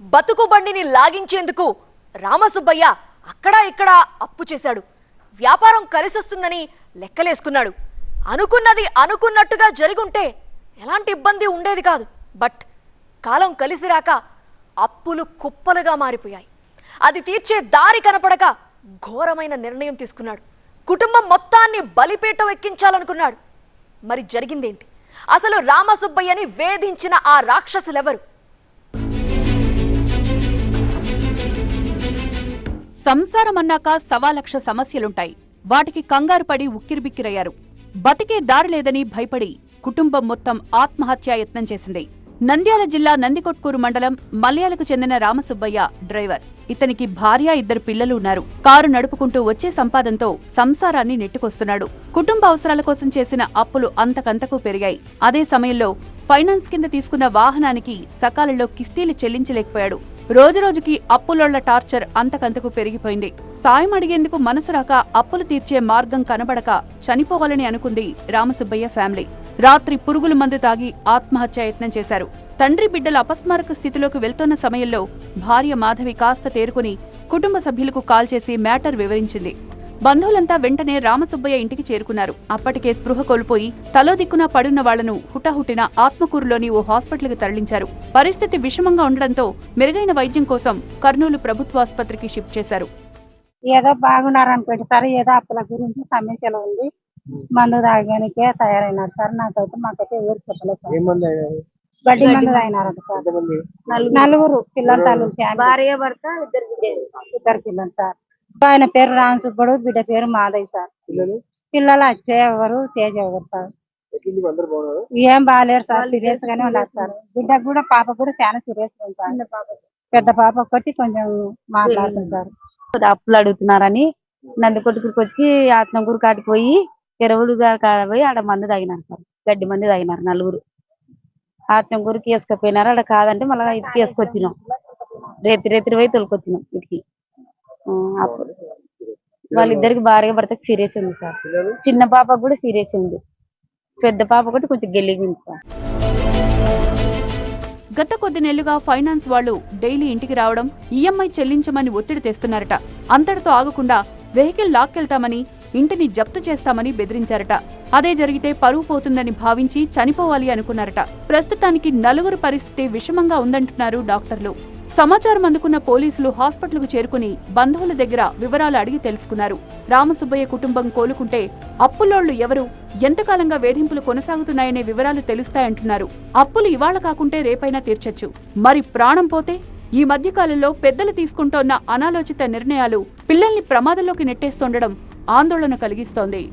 బతుకు బండిని లాగించేందుకు రామసుబ్బయ్య అక్కడా ఇక్కడ అప్పు చేశాడు. వ్యాపారం కలిసొస్తుందని లెక్కలేసుకున్నాడు. అనుకున్నది అనుకున్నట్టుగా జరుగుంటే ఎలాంటి ఇబ్బంది ఉండేది కాదు. బట్ కాలం కలిసిరాక అప్పులు కుప్పలుగా మారిపోయాయి. అది తీర్చే దారి కనపడక ఘోరమైన నిర్ణయం తీసుకున్నాడు. కుటుంబం మొత్తాన్ని బలిపీఠం ఎక్కించాలనుకున్నాడు. మరి జరిగిందేంటి? అసలు రామసుబ్బయ్యని వేధించిన ఆ రాక్షసులెవరు? సంసారం అన్నాక సవాలక్ష సమస్యలుంటాయి. వాటికి కంగారు పడి ఉక్కిరిబిక్కిరయ్యారు. బతికే దారి లేదని భయపడి కుటుంబం మొత్తం ఆత్మహత్యాయత్నం చేసింది. నంద్యాల జిల్లా నందికొట్కూరు మండలం మల్యాలకు చెందిన రామసుబ్బయ్య డ్రైవర్. ఇతనికి భార్య, 2 పిల్లలు ఉన్నారు. కారు నడుపుకుంటూ వచ్చే సంపాదనతో సంసారాన్ని నెట్టుకొస్తున్నాడు. కుటుంబ అవసరాల కోసం చేసిన అప్పులు అంతకంతకు పెరిగాయి. అదే సమయంలో ఫైనాన్స్ కింద తీసుకున్న వాహనానికి సకాలంలో కిస్తీలు చెల్లించలేకపోయాడు. రోజురోజుకి అప్పులోళ్ల టార్చర్ అంతకంతకు పెరిగిపోయింది. సాయం అడిగేందుకు మనసు రాక అప్పులు తీర్చే మార్గం కనబడక చనిపోవాలని అనుకుంది రామసుబ్బయ్య ఫ్యామిలీ. రాత్రి పురుగుల మందు తాగి ఆత్మహత్యాయత్నం చేశారు. తండ్రి బిడ్డల అపస్మారక స్థితిలోకి వెళ్తున్న సమయంలో భార్య మాధవి కాస్త తేరుకుని కుటుంబ సభ్యులకు కాల్ చేసి మ్యాటర్ వివరించింది. బంధువులంతా వెంటనే రామసుబ్బయ్య ఇంటికి చేరుకున్నారు. అప్పటికే స్పృహ కోల్పోయి తలో దిక్కున పడున్న వాళ్లను హుటాహుటిన ఆత్మకూరులోని ఓ హాస్పిటల్కి తరలించారు. పరిస్థితి విషమంగా ఉండడంతో మెరుగైన వైద్యం కోసం కర్నూలు ప్రభుత్వాసుపత్రికి షిఫ్ట్ చేశారు. ఏదో బాగున్నారనుకోండి సార్, ఏదో అప్పుల గురించి సమస్యలు ఉంది, మందు తాగడానికే తయారైనారు సార్. మాకైతే ఎవరు చెప్పలేదు సార్. గడ్డి మందు తాగినారంట సార్. నలుగురు పిల్లలు, భార్య భర్త, 2 పిల్లలు సార్. ఆయన పేరు రామసుబ్బడు, బిడ్డ పేరు మాధవ్ సార్. పిల్లలు అచ్చే ఎవరు, తేజ ఎవరు సార్. ఏం బాగాలేరు సార్, సీరియస్ గానే ఉన్నారు సార్. బిడ్డకు కూడా, పాప కూడా చాలా సీరియస్ గా ఉంది సార్. పెద్ద పాప ఒకటి కొంచెం మాట్లాడుతుంది సార్. అప్పులు అడుగుతున్నారని నందికొట్టుకు వచ్చి ఆత్మకూరు కాటికి పోయి ఎరువులుగా పోయి ఆడ మందు తాగినారు సార్. గడ్డి మందు తాగినారు నలుగురు. ఆత్మకూరుకి వేసుకపోయినారు. ఆడ కాదంటే మళ్ళీ ఇటుకి వేసుకొచ్చినాం. రేత్రి పోయి తొలికొచ్చినాం ఇటుకి. అప్పుడు వాళ్ళిద్దరికి భార్య భర్తకు సీరియస్ ఉంది సార్. చిన్న పాపకు కూడా సీరియస్ ఉంది. పెద్ద పాప ఒకటి కొంచెం గెలిగి ఉంది సార్. గత కొద్ది నెలలుగా ఫైనాన్స్ వాళ్లు డైలీ ఇంటికి రావడం, ఈఎంఐ చెల్లించమని ఒత్తిడి తెస్తున్నారట. అంతటితో ఆగకుండా వెహికల్ లాక్కెళ్తామని, ఇంటిని జప్తు చేస్తామని బెదిరించారట. అదే జరిగితే పరువు పోతుందని భావించి చనిపోవాలి అనుకున్నారట. ప్రస్తుతానికి నలుగురు పరిస్థితి విషమంగా ఉందంటున్నారు డాక్టర్లు. సమాచారం అందుకున్న పోలీసులు హాస్పిటల్కు చేరుకుని బంధువుల దగ్గర వివరాలు అడిగి తెలుసుకున్నారు. రామసుబ్బయ్య కుటుంబం కోలుకుంటే అప్పులోళ్లు ఎవరు, ఎంతకాలంగా వేధింపులు కొనసాగుతున్నాయనే వివరాలు తెలుస్తాయంటున్నారు. అప్పులు ఇవాళ కాకుంటే రేపైనా తీర్చొచ్చు. మరి ప్రాణం పోతే? ఈ మధ్యకాలంలో పెద్దలు తీసుకుంటోన్న అనాలోచిత నిర్ణయాలు పిల్లల్ని ప్రమాదంలోకి నెట్టేస్తుండడం ఆందోళన కలిగిస్తోంది.